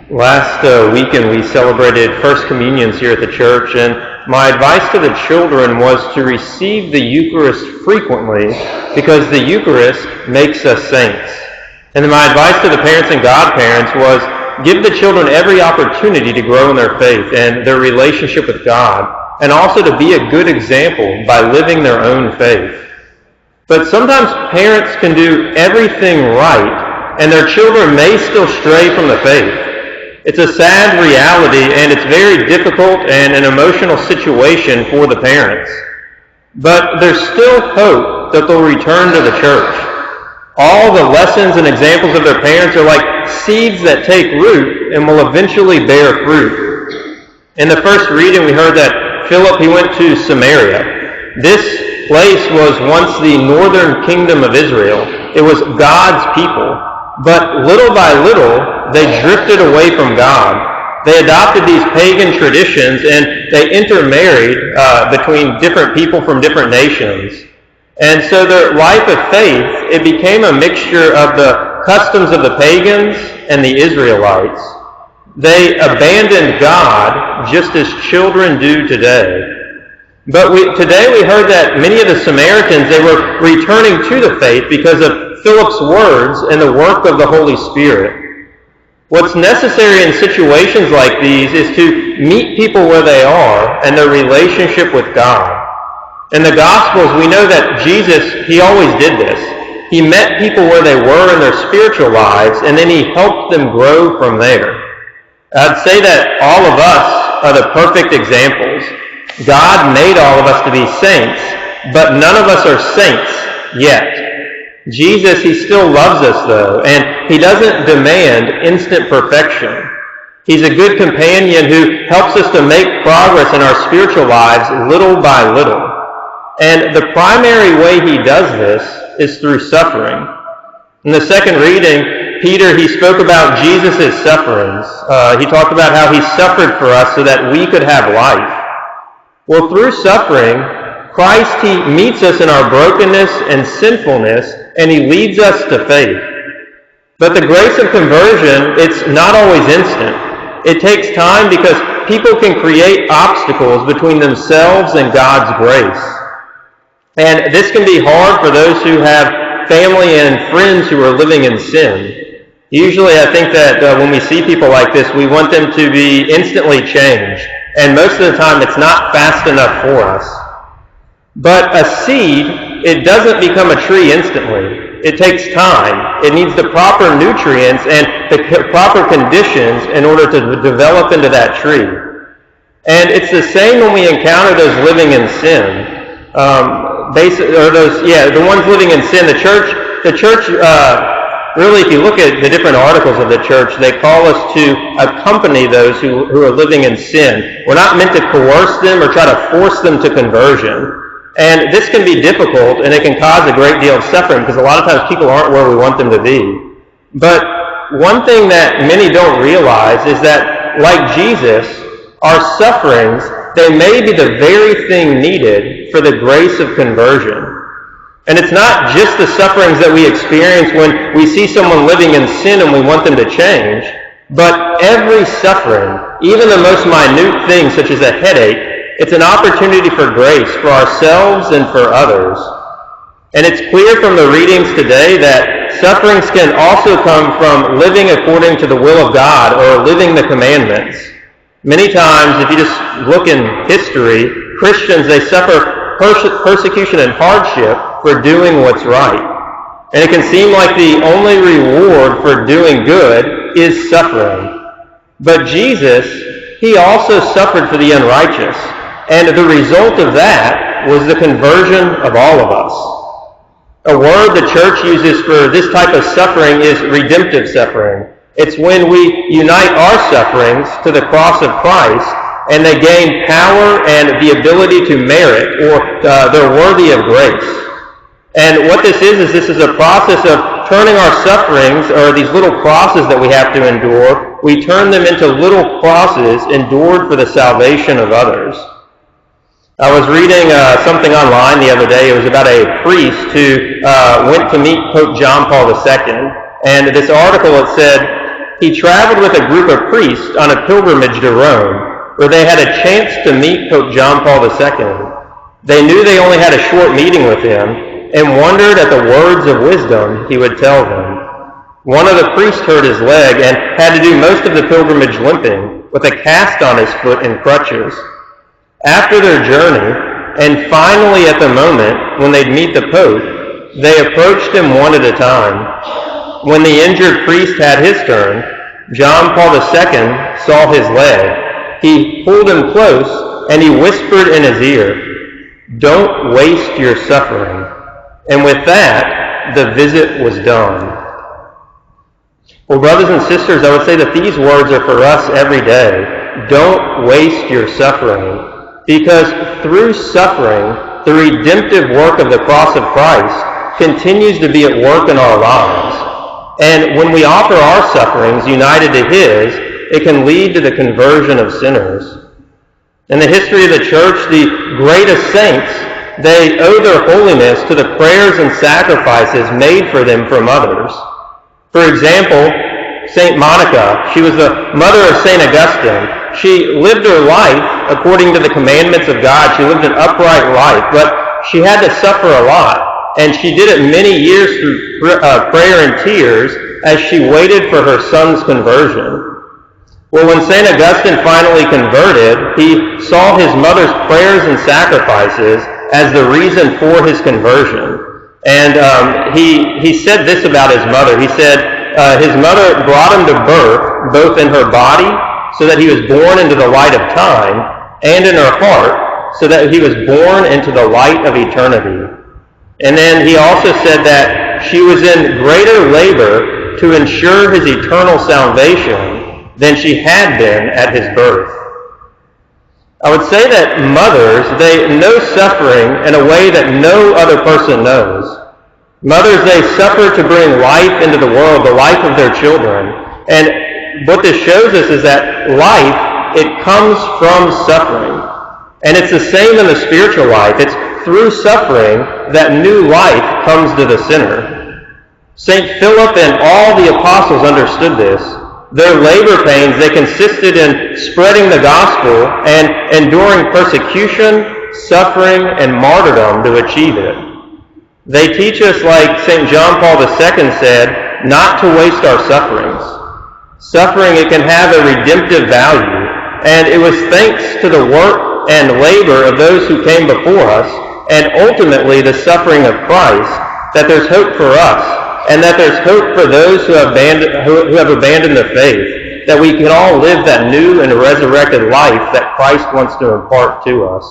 Last weekend we celebrated First Communions here at the church, and my advice to the children was to receive the Eucharist frequently because the Eucharist makes us saints. And then my advice to the parents and godparents was give the children every opportunity to grow in their faith and their relationship with God, and also to be a good example by living their own faith. But sometimes parents can do everything right, and their children may still stray from the faith. It's a sad reality, and it's very difficult and an emotional situation for the parents. But there's still hope that they'll return to the church. All the lessons and examples of their parents are like seeds that take root and will eventually bear fruit. In the first reading, we heard that Philip, he went to Samaria. This place was once the northern kingdom of Israel. It was God's people. But little by little, they drifted away from God. They adopted these pagan traditions and they intermarried between different people from different nations. And so their life of faith, it became a mixture of the customs of the pagans and the Israelites. They abandoned God just as children do today. But today we heard that many of the Samaritans, they were returning to the faith because of Philip's words and the work of the Holy Spirit. What's necessary in situations like these is to meet people where they are and their relationship with God. In the Gospels, we know that Jesus, he always did this. He met people where they were in their spiritual lives, and then he helped them grow from there. I'd say that all of us are the perfect examples. God made all of us to be saints, but none of us are saints yet. Jesus, he still loves us though, and he doesn't demand instant perfection. He's a good companion who helps us to make progress in our spiritual lives little by little. And the primary way he does this is through suffering. In the second reading, Peter, he spoke about Jesus' sufferings. He talked about how he suffered for us so that we could have life. Well, through suffering, Christ, he meets us in our brokenness and sinfulness, and he leads us to faith. But the grace of conversion, it's not always instant. It takes time because people can create obstacles between themselves and God's grace. And this can be hard for those who have family and friends who are living in sin. Usually I think that when we see people like this, we want them to be instantly changed. And most of the time it's not fast enough for us. But a seed, it doesn't become a tree instantly. It takes time. It needs the proper nutrients and the proper conditions in order to develop into that tree. And it's the same when we encounter those living in sin. The ones living in sin. The church, really, if you look at the different articles of the church, they call us to accompany those who are living in sin. We're not meant to coerce them or try to force them to conversion. And this can be difficult, and it can cause a great deal of suffering because a lot of times people aren't where we want them to be. But one thing that many don't realize is that, like Jesus, our sufferings, they may be the very thing needed for the grace of conversion. And it's not just the sufferings that we experience when we see someone living in sin and we want them to change, but every suffering, even the most minute things such as a headache, it's an opportunity for grace for ourselves and for others. And it's clear from the readings today that sufferings can also come from living according to the will of God or living the commandments. Many times, if you just look in history, Christians, they suffer persecution and hardship for doing what's right. And it can seem like the only reward for doing good is suffering. But Jesus, he also suffered for the unrighteous. And the result of that was the conversion of all of us. A word the church uses for this type of suffering is redemptive suffering. It's when we unite our sufferings to the cross of Christ and they gain power and the ability to merit, or they're worthy of grace. And what this is a process of turning our sufferings, or these little crosses that we have to endure, we turn them into little crosses endured for the salvation of others. I was reading something online the other day. It was about a priest who went to meet Pope John Paul II. And this article, it said, he traveled with a group of priests on a pilgrimage to Rome, where they had a chance to meet Pope John Paul II. They knew they only had a short meeting with him, and wondered at the words of wisdom he would tell them. One of the priests hurt his leg and had to do most of the pilgrimage limping, with a cast on his foot and crutches. After their journey, and finally at the moment when they'd meet the Pope, they approached him one at a time. When the injured priest had his turn, John Paul II saw his leg. He pulled him close and he whispered in his ear, "Don't waste your suffering." And with that, the visit was done. Well, brothers and sisters, I would say that these words are for us every day. Don't waste your suffering. Because through suffering, the redemptive work of the cross of Christ continues to be at work in our lives. And when we offer our sufferings united to His, it can lead to the conversion of sinners. In the history of the Church, the greatest saints, they owe their holiness to the prayers and sacrifices made for them from others. For example, St. Monica, she was the mother of St. Augustine. She lived her life according to the commandments of God. She lived an upright life, but she had to suffer a lot. And she did it many years through prayer and tears as she waited for her son's conversion. Well, when St. Augustine finally converted, he saw his mother's prayers and sacrifices as the reason for his conversion. And he said this about his mother. He said his mother brought him to birth, both in her body, so that he was born into the light of time, and in her heart, so that he was born into the light of eternity. And then he also said that she was in greater labor to ensure his eternal salvation than she had been at his birth. I would say that mothers, they know suffering in a way that no other person knows. Mothers, they suffer to bring life into the world, the life of their children. And what this shows us is that life, it comes from suffering. And it's the same in the spiritual life. It's through suffering that new life comes to the sinner. St. Philip and all the apostles understood this. Their labor pains, they consisted in spreading the gospel and enduring persecution, suffering, and martyrdom to achieve it. They teach us, like St. John Paul II said, not to waste our sufferings. Suffering, it can have a redemptive value, and it was thanks to the work and labor of those who came before us, and ultimately the suffering of Christ, that there's hope for us, and that there's hope for those who have abandoned the faith, that we can all live that new and resurrected life that Christ wants to impart to us.